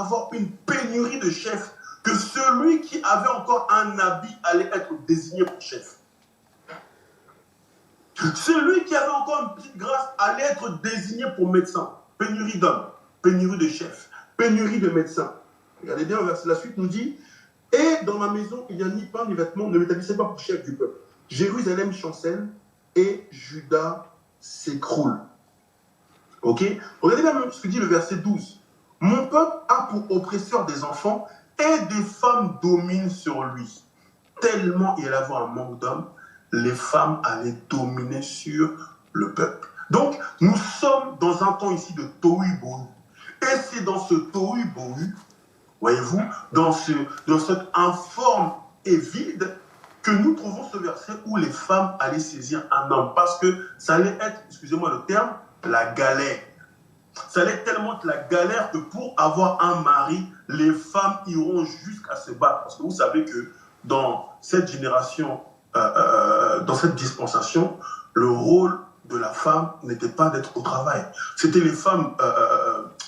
avoir une pénurie de chefs que celui qui avait encore un habit allait être désigné pour chef. Celui qui avait encore une petite grâce allait être désigné pour médecin. Pénurie d'hommes, pénurie de chefs, pénurie de médecins. Regardez bien, la suite nous dit « Et dans ma maison, il n'y a ni pain ni vêtements, ne m'établissez pas pour chef du peuple. Jérusalem chancelle et Juda s'écroule. » Ok? Regardez bien ce que dit le verset 12. « Mon peuple a pour oppresseur des enfants et des femmes dominent sur lui. » Tellement il allait avoir un manque d'hommes, les femmes allaient dominer sur le peuple. Donc, nous sommes dans un temps ici de tohu-bohu. Et c'est dans ce tohu-bohu, voyez-vous, dans cette informe et vide, que nous trouvons ce verset où les femmes allaient saisir un homme. Parce que ça allait être, excusez-moi le terme, la galère. Ça allait tellement être la galère que pour avoir un mari, les femmes iront jusqu'à se battre. Parce que vous savez que dans cette génération, dans cette dispensation, le rôle de la femme n'était pas d'être au travail. C'était les femmes,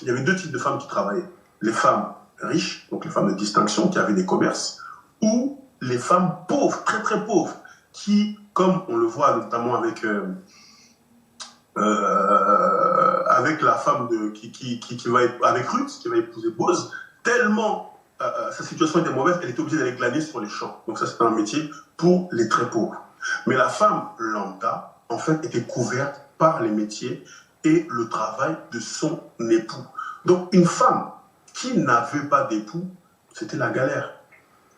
il y avait deux types de femmes qui travaillaient. Les femmes riches, donc les femmes de distinction qui avaient des commerces, ou les femmes pauvres, très très pauvres, qui, comme on le voit notamment avec la femme qui va avec Ruth, qui va épouser Boz, tellement sa situation était mauvaise, elle était obligée d'aller glaner sur les champs. Donc ça, c'était un métier pour les très pauvres. Mais la femme lambda, en fait, était couverte par les métiers et le travail de son époux. Donc une femme qui n'avait pas d'époux, c'était la galère.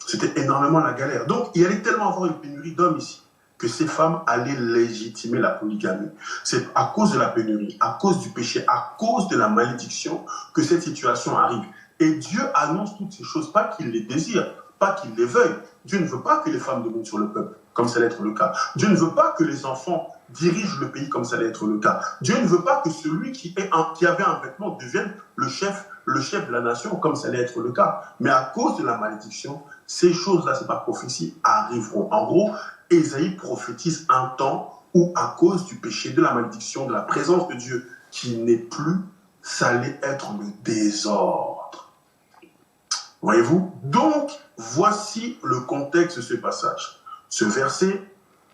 C'était énormément la galère. Donc il allait tellement avoir une pénurie d'hommes ici que ces femmes allaient légitimer la polygamie. C'est à cause de la pénurie, à cause du péché, à cause de la malédiction que cette situation arrive. Et Dieu annonce toutes ces choses, pas qu'il les désire, pas qu'il les veuille. Dieu ne veut pas que les femmes dominent sur le peuple, comme ça allait être le cas. Dieu ne veut pas que les enfants dirigent le pays, comme ça allait être le cas. Dieu ne veut pas que celui qui avait un vêtement devienne le chef de la nation, comme ça allait être le cas. Mais à cause de la malédiction, ces choses-là, c'est pas prophétie, arriveront. En gros, Ésaïe prophétise un temps où, à cause du péché, de la malédiction, de la présence de Dieu qui n'est plus, ça allait être le désordre. Voyez-vous? Donc, voici le contexte de ce passage. Ce verset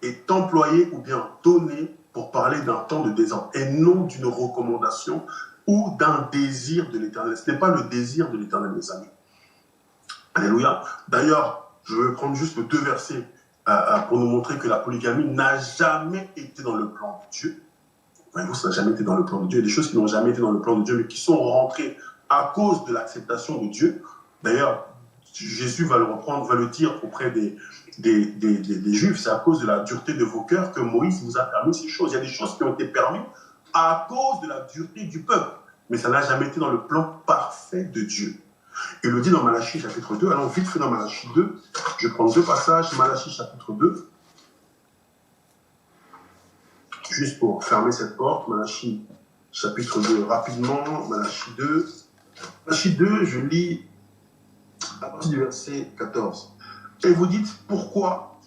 est employé ou bien donné pour parler d'un temps de désordre et non d'une recommandation ou d'un désir de l'Éternel. Ce n'est pas le désir de l'Éternel, mes amis. Alléluia. D'ailleurs, je vais prendre juste deux versets pour nous montrer que la polygamie n'a jamais été dans le plan de Dieu. Voyez-vous, ça n'a jamais été dans le plan de Dieu. Il y a des choses qui n'ont jamais été dans le plan de Dieu, mais qui sont rentrées à cause de l'acceptation de Dieu. D'ailleurs, Jésus va le reprendre, va le dire auprès des Juifs, c'est à cause de la dureté de vos cœurs que Moïse vous a permis ces choses. Il y a des choses qui ont été permises à cause de la dureté du peuple, mais ça n'a jamais été dans le plan parfait de Dieu. Il le dit dans Malachie chapitre 2, allons vite fait dans Malachie 2, je prends deux passages, Malachie chapitre 2, juste pour fermer cette porte, Malachie chapitre 2, rapidement, Malachie 2, je lis à partir du verset 14. Et vous dites, pourquoi?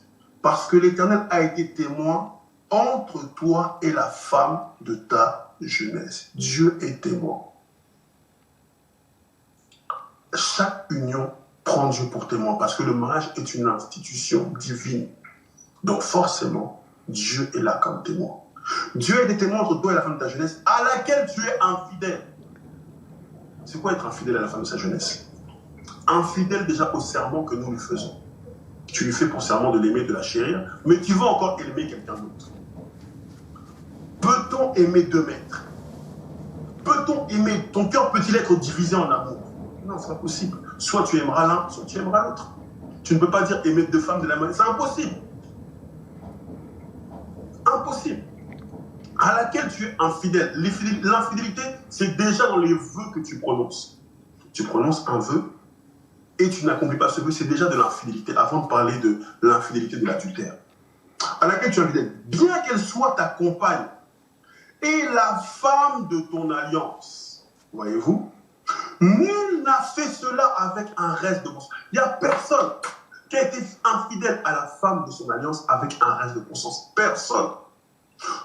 Parce que l'Éternel a été témoin entre toi et la femme de ta jeunesse. Dieu est témoin. Chaque union prend Dieu pour témoin parce que le mariage est une institution divine. Donc forcément, Dieu est là comme témoin. Dieu est témoin entre toi et la femme de ta jeunesse à laquelle tu es infidèle. C'est quoi être infidèle à la femme de sa jeunesse? Infidèle déjà au serment que nous lui faisons. Tu lui fais pour serment de l'aimer, de la chérir, mais tu veux encore aimer quelqu'un d'autre. Peut-on aimer deux maîtres? Peut-on aimer? Ton cœur peut-il être divisé en amour? Non, c'est pas possible. Soit tu aimeras l'un, soit tu aimeras l'autre. Tu ne peux pas dire aimer deux femmes de la même manière. C'est impossible. Impossible. À laquelle tu es infidèle. L'infidélité, c'est déjà dans les vœux que tu prononces. Tu prononces un vœu et tu n'accomplis pas ce vœu, c'est déjà de l'infidélité, avant de parler de l'infidélité de l'adultère. À laquelle tu es infidèle, bien qu'elle soit ta compagne et la femme de ton alliance, voyez-vous, nul n'a fait cela avec un reste de conscience. Il n'y a personne qui a été infidèle à la femme de son alliance avec un reste de conscience. Personne.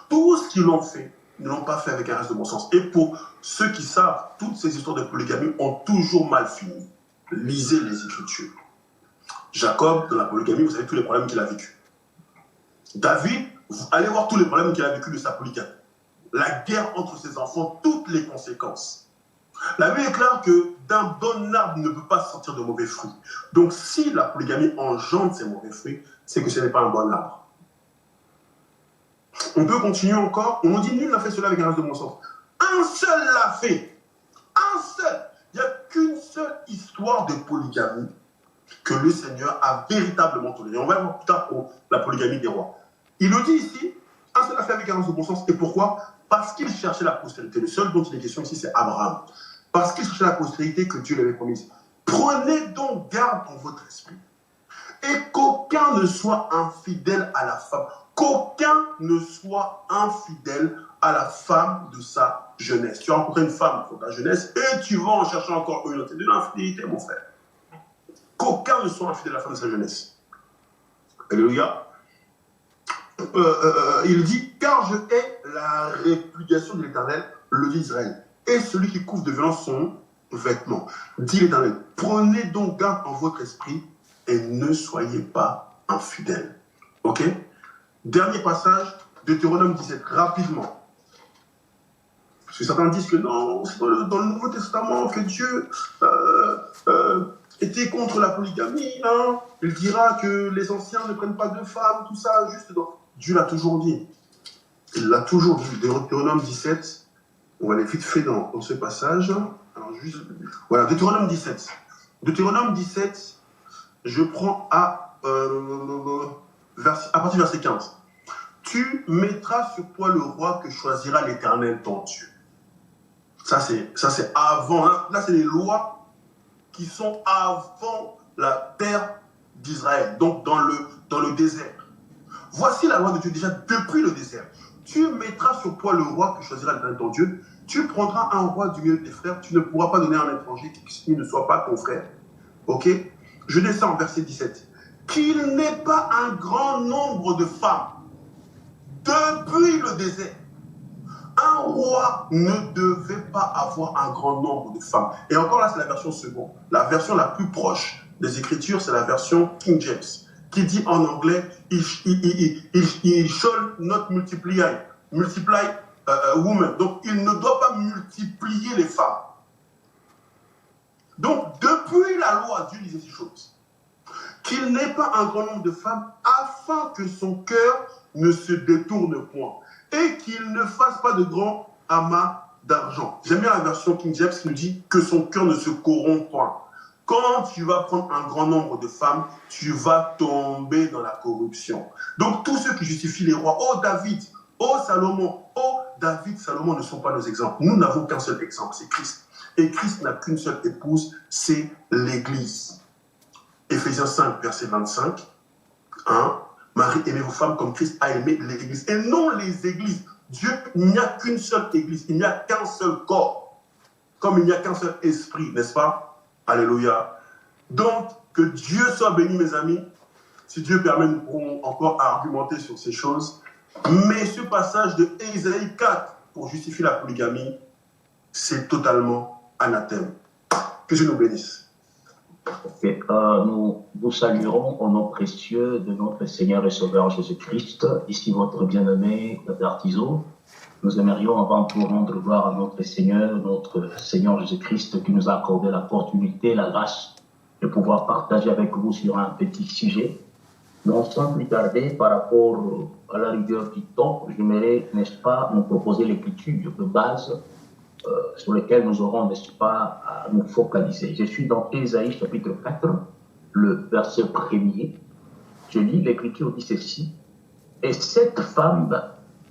Tous qui l'ont fait ils ne l'ont pas fait avec un reste de bon sens. Et pour ceux qui savent, toutes ces histoires de polygamie ont toujours mal fini. Lisez les Écritures. Jacob, dans la polygamie, vous savez tous les problèmes qu'il a vécu. David, vous allez voir tous les problèmes qu'il a vécu de sa polygamie. La guerre entre ses enfants, toutes les conséquences. La Bible est claire que d'un bon arbre ne peut pas sortir de mauvais fruits. Donc si la polygamie engendre ces mauvais fruits, c'est que ce n'est pas un bon arbre. On peut continuer encore. On nous dit nul n'a fait cela avec un reste de bon sens. Un seul l'a fait. Un seul. Il n'y a qu'une seule histoire de polygamie que le Seigneur a véritablement tolérée. On va voir plus tard pour la polygamie des rois. Il le dit ici, un seul a fait avec un reste de bon sens. Et pourquoi? Parce qu'il cherchait la postérité. Le seul dont il est question ici, c'est Abraham. Parce qu'il cherchait la postérité que Dieu lui avait promise. Prenez donc garde en votre esprit. Et qu'aucun ne soit infidèle à la femme. Qu'aucun ne soit infidèle à la femme de sa jeunesse. Tu as rencontré une femme pour ta jeunesse et tu vas en chercher encore une autre. C'est de l'infidélité, mon frère. Qu'aucun ne soit infidèle à la femme de sa jeunesse. Alléluia. Il dit, car je hais la répudiation de l'Éternel, le dit Israël, et celui qui couvre de violence son vêtement. Dit l'Éternel, prenez donc garde en votre esprit et ne soyez pas infidèles. Ok? Dernier passage, Deutéronome 17, rapidement. Parce que certains disent que non, c'est dans le Nouveau Testament que Dieu était contre la polygamie. Hein. Il dira que les anciens ne prennent pas de femmes, tout ça, juste dans... Dieu l'a toujours dit. Il l'a toujours dit. Deutéronome 17, on va aller vite fait dans ce passage. Alors juste, voilà, Deutéronome 17. Deutéronome 17, je prends à partir du verset 15. Tu mettras sur toi le roi que choisira l'Éternel ton Dieu. Ça c'est avant. Là c'est les lois qui sont avant la terre d'Israël, donc dans le désert. Voici la loi de Dieu déjà depuis le désert. Tu mettras sur toi le roi que choisira l'Éternel ton Dieu. Tu prendras un roi du milieu de tes frères. Tu ne pourras pas donner à un étranger qui ne soit pas ton frère. Ok? Je descends en verset 17. Qu'il n'ait pas un grand nombre de femmes depuis le désert. Un roi ne devait pas avoir un grand nombre de femmes. Et encore là, c'est la version seconde. La version la plus proche des Écritures, c'est la version King James, qui dit en anglais, il shall not multiply women. Donc, il ne doit pas multiplier les femmes. Donc, depuis la loi, Dieu disait ces choses. Qu'il n'ait pas un grand nombre de femmes afin que son cœur ne se détourne point et qu'il ne fasse pas de grands amas d'argent. J'aime bien la version King James qui nous dit que son cœur ne se corrompt point. Quand tu vas prendre un grand nombre de femmes, tu vas tomber dans la corruption. Donc tous ceux qui justifient les rois, oh David, oh Salomon, oh David, Salomon ne sont pas nos exemples. Nous n'avons qu'un seul exemple, c'est Christ. Et Christ n'a qu'une seule épouse, c'est l'Église. Éphésiens 5, verset 25. Hein? Marie, aimez vos femmes comme Christ a aimé l'Église. Et non les églises. Dieu, il n'y a qu'une seule Église. Il n'y a qu'un seul corps. Comme il n'y a qu'un seul esprit, n'est-ce pas? Alléluia. Donc, que Dieu soit béni, mes amis. Si Dieu permet, nous pourrons encore argumenter sur ces choses. Mais ce passage de Ésaïe 4 pour justifier la polygamie, c'est totalement anathème. Que Dieu nous bénisse. Okay. Nous vous saluerons au nom précieux de notre Seigneur et Sauveur Jésus-Christ. Ici votre bien-aimé, le Père Tizot. Nous aimerions avant tout rendre gloire à notre Seigneur Jésus-Christ qui nous a accordé l'opportunité, la grâce de pouvoir partager avec vous sur un petit sujet. Non sans plus tarder, par rapport à la rigueur du temps, j'aimerais, n'est-ce pas, nous proposer l'écriture de base sur lesquels nous aurons, n'est-ce pas, à nous focaliser. Je suis dans Ésaïe chapitre 4, le verset 1er. Je lis, l'écriture dit ceci. Et 7 femmes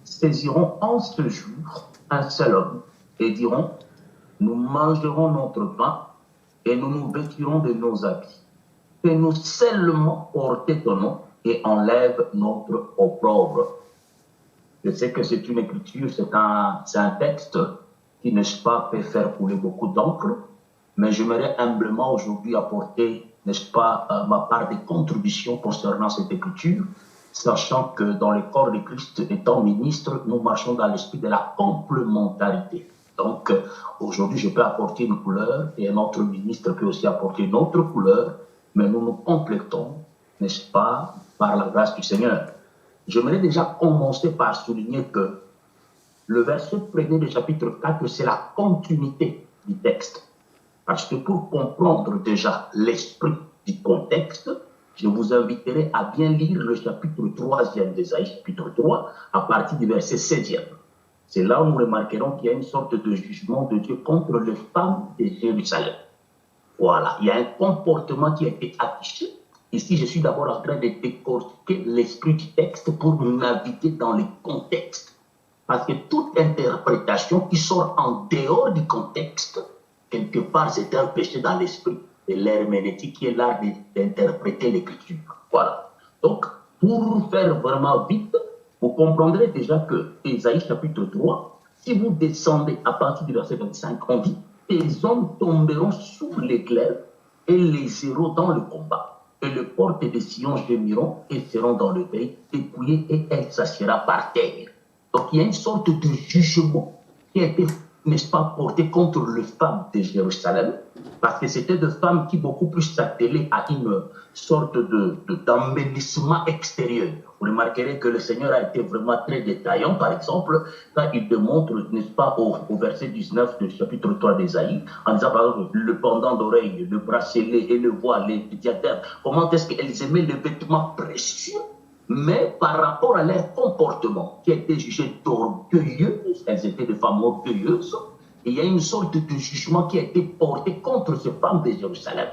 saisiront en ce jour un seul homme et diront, nous mangerons notre pain et nous nous vêtirons de nos habits. Fais-nous seulement porter ton nom et enlève notre opprobre. Je sais que c'est une écriture, c'est un texte qui, n'est-ce pas, peut faire couler beaucoup d'encre, mais j'aimerais humblement aujourd'hui apporter, n'est-ce pas, ma part de contribution concernant cette écriture, sachant que dans le corps de Christ étant ministre, nous marchons dans l'esprit de la complémentarité. Donc, aujourd'hui, je peux apporter une couleur et un autre ministre peut aussi apporter une autre couleur, mais nous nous complétons, n'est-ce pas, par la grâce du Seigneur. J'aimerais déjà commencer par souligner que le verset premier du chapitre 4, c'est la continuité du texte. Parce que pour comprendre déjà l'esprit du contexte, je vous inviterai à bien lire le chapitre 3e d'Ésaïe, chapitre 3, à partir du verset 16e. C'est là où nous remarquerons qu'il y a une sorte de jugement de Dieu contre les femmes de Jérusalem. Voilà, il y a un comportement qui a été affiché. Ici, je suis d'abord en train de décortiquer l'esprit du texte pour naviguer dans le contexte. Parce que toute interprétation qui sort en dehors du contexte, quelque part, c'est un péché dans l'esprit. C'est l'herméneutique qui est l'art d'interpréter l'écriture. Voilà. Donc, pour faire vraiment vite, vous comprendrez déjà que Ésaïe chapitre 3, si vous descendez à partir du verset 25, on dit « Les hommes tomberont sous l'éclair et les héros dans le combat. Et les portes de Sion gémiront et seront dans le pays, dépouillées et elle s'assiera par terre. » Donc, il y a une sorte de jugement qui a été, n'est-ce pas, porté contre les femmes de Jérusalem, parce que c'était des femmes qui beaucoup plus s'attelaient à une sorte d'embellissement extérieur. Vous remarquerez que le Seigneur a été vraiment très détaillant, par exemple, quand il démontre, n'est-ce pas, au verset 19 du chapitre 3 d'Ésaïe, en disant, par exemple, le pendant d'oreille, le bracelet et le voile, les diadèmes, comment est-ce qu'elles aimaient les vêtements précieux, mais par rapport à leur comportement, qui a été jugé d'orgueilleux, elles étaient des femmes orgueilleuses, et il y a une sorte de jugement qui a été porté contre ces femmes de Jérusalem.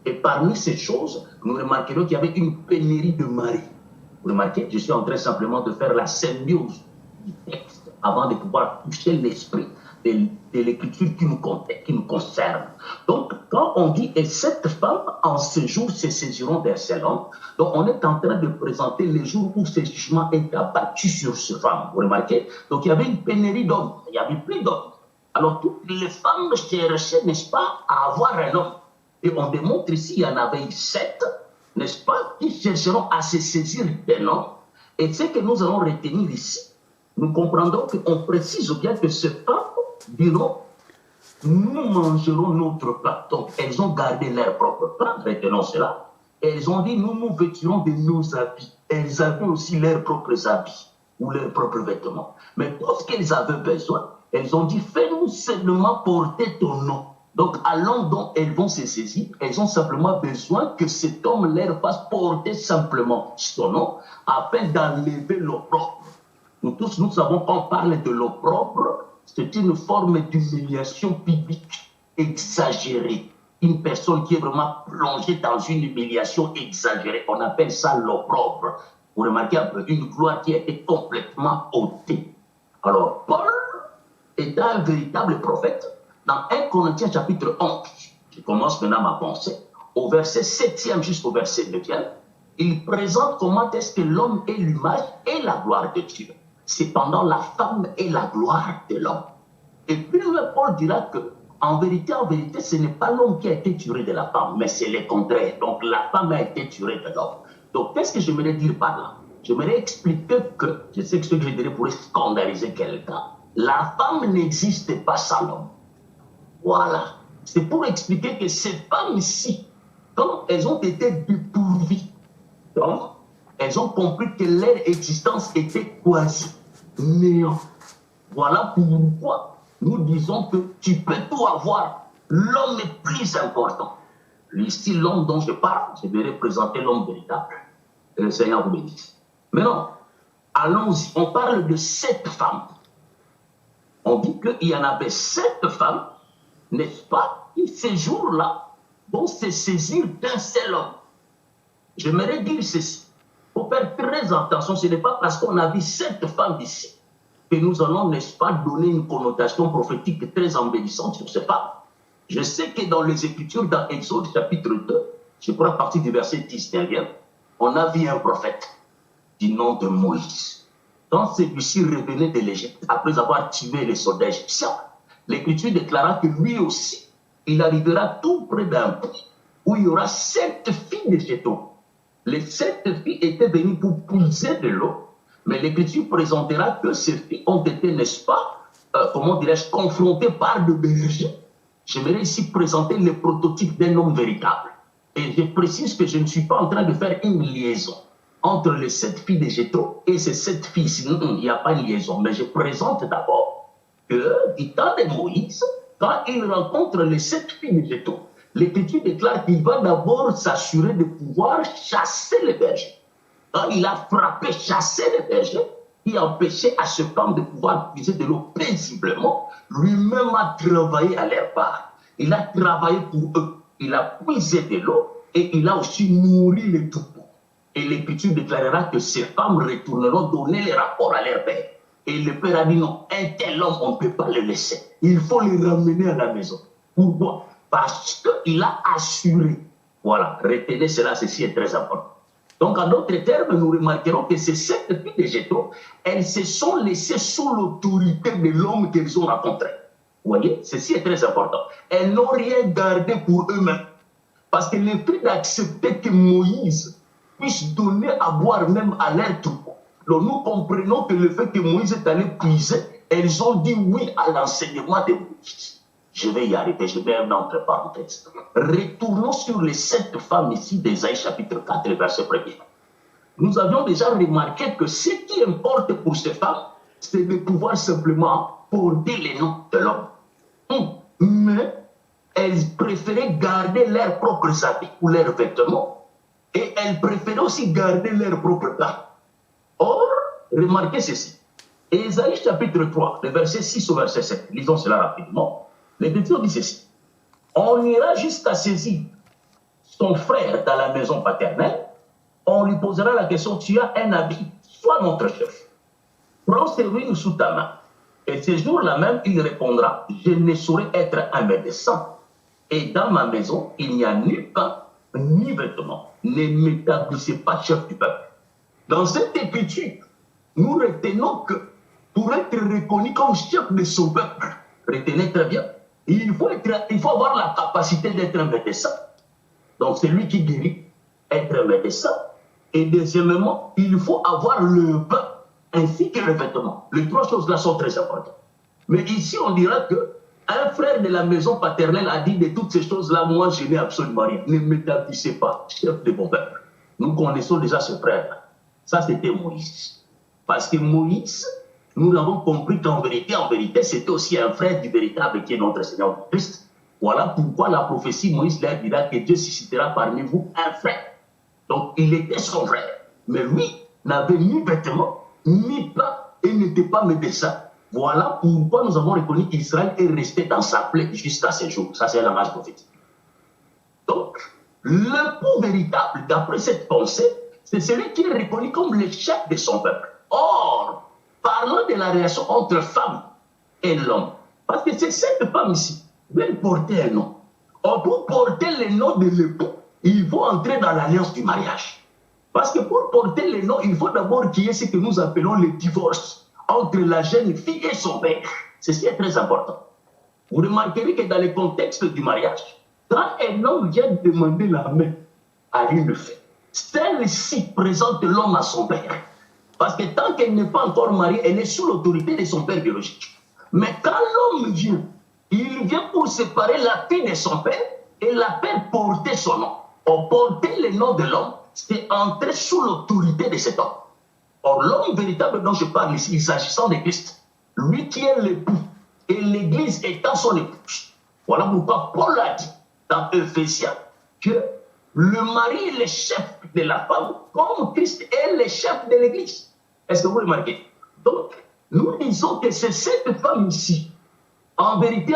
Et parmi ces choses, nous remarquerons qu'il y avait une pénurie de maris. Vous remarquez, je suis en train simplement de faire la symbiose du texte avant de pouvoir toucher l'esprit de l'écriture qui nous concerne. Donc, quand on dit « et cette femme, en ce jour, se saisiront d'un seul homme », donc on est en train de présenter les jours où ce jugement est abattu sur ces femmes. Vous remarquez? Donc, il y avait une pénurie d'hommes, il n'y avait plus d'hommes. Alors, toutes les femmes cherchaient, n'est-ce pas, à avoir un homme. Et on démontre ici, il y en avait 7, n'est-ce pas, qui chercheront à se saisir d'un homme. Et ce que nous allons retenir ici, nous comprendrons qu'on précise bien que ces femmes diront, nous mangerons notre plat. Donc, elles ont gardé leur propre plat, retenons cela. Elles ont dit, nous nous vêtirons de nos habits. Elles avaient aussi leurs propres habits ou leurs propres vêtements. Mais tout ce qu'elles avaient besoin, elles ont dit, fais-nous seulement porter ton nom. Donc, allons dont elles vont se saisir, elles ont simplement besoin que cet homme leur fasse porter simplement son nom, afin d'enlever l'opprobre. Nous tous, nous savons qu'on parle de l'opprobre, c'est une forme d'humiliation publique exagérée. Une personne qui est vraiment plongée dans une humiliation exagérée, on appelle ça l'opprobre. Vous remarquez un peu, une gloire qui a été complètement ôtée. Alors, Paul est un véritable prophète. Dans 1 Corinthiens chapitre 11, je commence maintenant ma pensée, au verset 7e jusqu'au verset 9e, il présente comment est-ce que l'homme est l'image et la gloire de Dieu. Cependant, la femme est la gloire de l'homme. Et puis, Paul dira que, en vérité, ce n'est pas l'homme qui a été tiré de la femme, mais c'est le contraire. Donc, la femme a été tirée de l'homme. Donc, qu'est-ce que j'aimerais dire par là? J'aimerais expliquer que, je sais que ce que je dirais pourrait scandaliser quelqu'un, la femme n'existe pas sans l'homme. Voilà. C'est pour expliquer que ces femmes-ci, quand elles ont été dépourvues, donc, elles ont compris que leur existence était quasi néant. Voilà pourquoi nous disons que tu peux tout avoir. L'homme est plus important. Ici, l'homme dont je parle, je vais représenter l'homme véritable. Que le Seigneur vous bénisse. Maintenant, allons-y. On parle de 7 femmes. On dit qu'il y en avait 7 femmes, n'est-ce pas, qui ces jours-là vont se saisir d'un seul homme. J'aimerais dire ceci. Il faut faire très attention. Ce n'est pas parce qu'on a vu 7 femmes ici que nous allons, n'est-ce pas, donner une connotation prophétique très embellissante sur ces femmes. Je sais que dans les Écritures, dans Exode chapitre 2, je crois à partir du verset 19, on a vu un prophète du nom de Moïse. Quand celui-ci revenait de l'Égypte, après avoir tué les soldats égyptiens, l'Écriture déclara que lui aussi, il arrivera tout près d'un puits où il y aura 7 filles de Jéthro. Les 7 filles étaient venues pour puiser de l'eau, mais l'Écriture présentera que ces filles ont été, n'est-ce pas, comment dirais-je, confrontées par de bergers. J'aimerais ici présenter le prototype d'un homme véritable. Et je précise que je ne suis pas en train de faire une liaison entre les 7 filles de Jéthro et ces 7 filles. Il n'y a pas de liaison. Mais je présente d'abord que, du temps de Moïse, quand il rencontre les 7 filles de Jéthro, l'Écriture déclare qu'il va d'abord s'assurer de pouvoir chasser les bergers. Quand il a frappé, chassé les bergers, qui empêchait à ce femme de pouvoir puiser de l'eau paisiblement, lui-même a travaillé à leur part. Il a travaillé pour eux. Il a puisé de l'eau et il a aussi nourri les troupeaux. Et l'Écriture déclarera que ces femmes retourneront donner les rapports à leur père. Et le père a dit non, un tel homme, on ne peut pas le laisser. Il faut le ramener à la maison. Pourquoi? Parce qu'il a assuré. Voilà, retenez cela, ceci est très important. Donc, en d'autres termes, nous remarquerons que ces 7 filles de Jéthro, elles se sont laissées sous l'autorité de l'homme qu'elles ont rencontré. Vous voyez, ceci est très important. Elles n'ont rien gardé pour eux-mêmes. Parce que le fait d'accepter que Moïse puisse donner à boire même à leur troupeau. Donc, nous comprenons que le fait que Moïse est allé puiser, elles ont dit oui à l'enseignement de Moïse. Je vais y arriver, je mets un entre parenthèses. Retournons sur les 7 femmes ici d'Ésaïe chapitre 4, verset 1er. Nous avions déjà remarqué que ce qui importe pour ces femmes, c'est de pouvoir simplement porter les noms de l'homme. Mais elles préféraient garder leurs propres habits ou leurs vêtements et elles préféraient aussi garder leurs propres plats. Or, remarquez ceci. Ésaïe chapitre 3, le verset 6 au verset 7. Lisons cela rapidement. L'Écriture dit ceci. On ira jusqu'à saisir son frère dans la maison paternelle. On lui posera la question, tu as un habit, sois notre chef. Prends ces ruines sous ta main. Et ce jour-là même, il répondra, je ne saurais être un médecin. Et dans ma maison, il n'y a ni pain, ni vêtements. Ne m'établissez pas chef du peuple. Dans cette écriture, nous retenons que pour être reconnu comme chef de son peuple, retenez très bien, il faut avoir la capacité d'être un médecin. Donc, c'est lui qui guérit, être un médecin. Et deuxièmement, il faut avoir le pain ainsi que le vêtement. Les 3 choses-là sont très importantes. Mais ici, on dira que un frère de la maison paternelle a dit de toutes ces choses-là, moi, je n'ai absolument rien. Ne m'établissez pas, chef de mon peuple. Nous connaissons déjà ce frère-là. Ça, c'était Moïse. Parce que Moïse, nous avons compris qu'en vérité, c'était aussi un frère du véritable qui est notre Seigneur Christ. Voilà pourquoi la prophétie Moïse leur dira que Dieu suscitera parmi vous un frère. Donc, il était son frère. Mais lui n'avait ni vêtements, ni pain, et n'était pas médecin. Voilà pourquoi nous avons reconnu qu'Israël est resté dans sa plaie jusqu'à ce jour. Ça, c'est la marche prophétique. Donc, le pou véritable, d'après cette pensée, c'est celui qui est reconnu comme le chef de son peuple. Or, parlons de la relation entre femme et l'homme. Parce que c'est cette femme ici veulent porter un nom. Or, pour porter le nom de l'époux, il faut entrer dans l'alliance du mariage. Parce que pour porter le nom, il faut d'abord qu'il y ait ce que nous appelons le divorce entre la jeune fille et son père. Ceci est très important. Vous remarquerez que dans le contexte du mariage, quand un homme vient demander la main à une fille, celle-ci présente l'homme à son père. Parce que tant qu'elle n'est pas encore mariée, elle est sous l'autorité de son père biologique. Mais quand l'homme vient, il vient pour séparer la fille de son père et la faire porter son nom. Or, porter le nom de l'homme, c'est entrer sous l'autorité de cet homme. Or, l'homme véritable dont je parle ici, il s'agissant de Christ, lui qui est l'époux, et l'Église étant son épouse. Voilà pourquoi Paul a dit dans Ephésiens que le mari est le chef de la femme, comme Christ est le chef de l'Église. Est-ce que vous remarquez? Donc, nous disons que c'est cette femme ici, en vérité,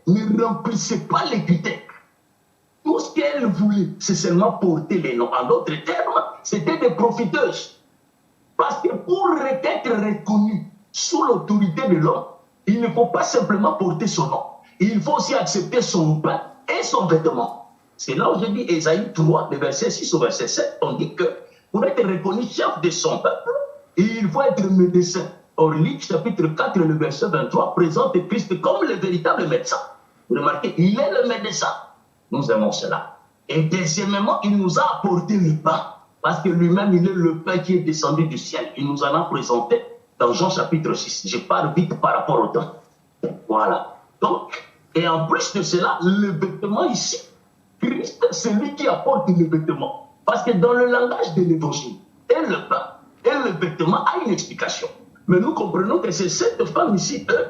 ne remplissait pas les critères. Tout ce qu'elle voulait, c'est seulement porter les noms. En d'autres termes, c'était des profiteuses. Parce que pour être reconnu sous l'autorité de l'homme, il ne faut pas simplement porter son nom. Il faut aussi accepter son pain et son vêtement. C'est là où je dis Ésaïe 3, le verset 6 au verset 7, on dit que pour être reconnu chef de son peuple, il faut être médecin. Or, Luc chapitre 4, le verset 23, présente Christ comme le véritable médecin. Vous remarquez, il est le médecin. Nous aimons cela. Et deuxièmement, il nous a apporté le pain. Parce que lui-même, il est le pain qui est descendu du ciel. Il nous en a présenté dans Jean chapitre 6. Je parle vite par rapport au temps. Voilà. Donc, et en plus de cela, le vêtement ici, Christ, c'est lui qui apporte le vêtement. Parce que dans le langage de l'évangile, et le pain, et le vêtement a une explication. Mais nous comprenons que c'est cette femme ici, eux,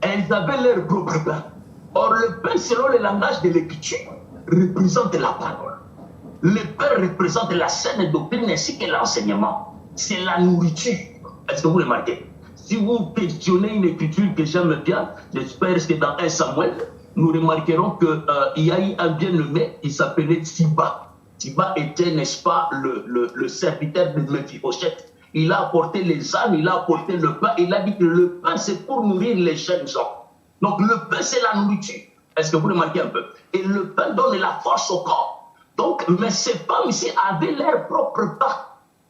elles avaient leur propre pain. Or, le pain, selon le langage de l'écriture, représente la parole. Le pain représente la saine doctrine ainsi que l'enseignement. C'est la nourriture. Est-ce que vous remarquez? Si vous questionnez une écriture que j'aime bien, j'espère que dans 1 Samuel, nous remarquerons qu'il y a eu un bien-aimé qui s'appelait Tsiba. Tsiba était, n'est-ce pas, le serviteur de Mephibosheth. Il a apporté les âmes, il a apporté le pain. Il a dit que le pain, c'est pour nourrir les jeunes gens. Donc le pain, c'est la nourriture. Est-ce que vous remarquez un peu? Et le pain donne la force au corps. Donc, mais ces femmes ici avaient leur propre pain.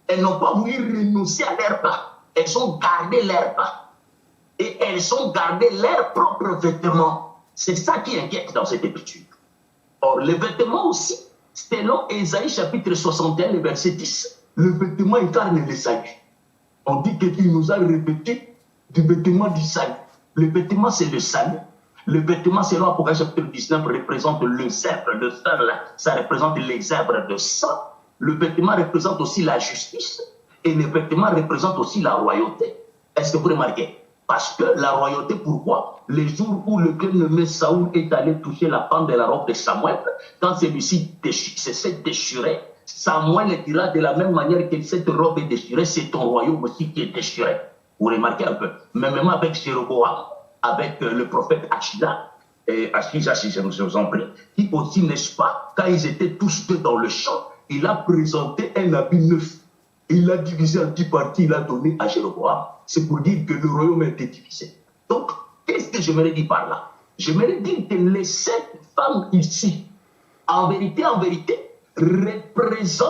Elles n'ont pas voulu renoncer à leur pain. Elles ont gardé leur pain. Et elles ont gardé leurs propres vêtements. C'est ça qui inquiète dans cette écriture. Or, les vêtements aussi, selon Ésaïe chapitre 61, le verset 10, le vêtement incarne le salut. On dit qu'il nous a répété du vêtement du salut. Le vêtement, c'est le salut. Le vêtement, selon Apocalypse chapitre 19, représente le zèbre. Le zèbre, ça représente les zèbres de sang. Le vêtement représente aussi la justice. Et le vêtement représente aussi la royauté. Est-ce que vous remarquez? Parce que la royauté, pourquoi? Les jours où le bien-aimé Saoul est allé toucher la femme de la robe de Samuel, quand celui-ci s'est déchiré, Samuel dira de la même manière que cette robe est déchirée, c'est ton royaume aussi qui est déchiré. Vous remarquez un peu? Mais même avec Jéroboam, avec le prophète Achida, et Achija, si je vous en prie, qui aussi, n'est-ce pas, quand ils étaient tous deux dans le champ, il a présenté un habit neuf. Il l'a divisé en 10 parties, il l'a donné à Jéroboam. C'est pour dire que le royaume a été divisé. Donc, qu'est-ce que je me dire par là? Je me dire que les 7 femmes ici, en vérité, représentent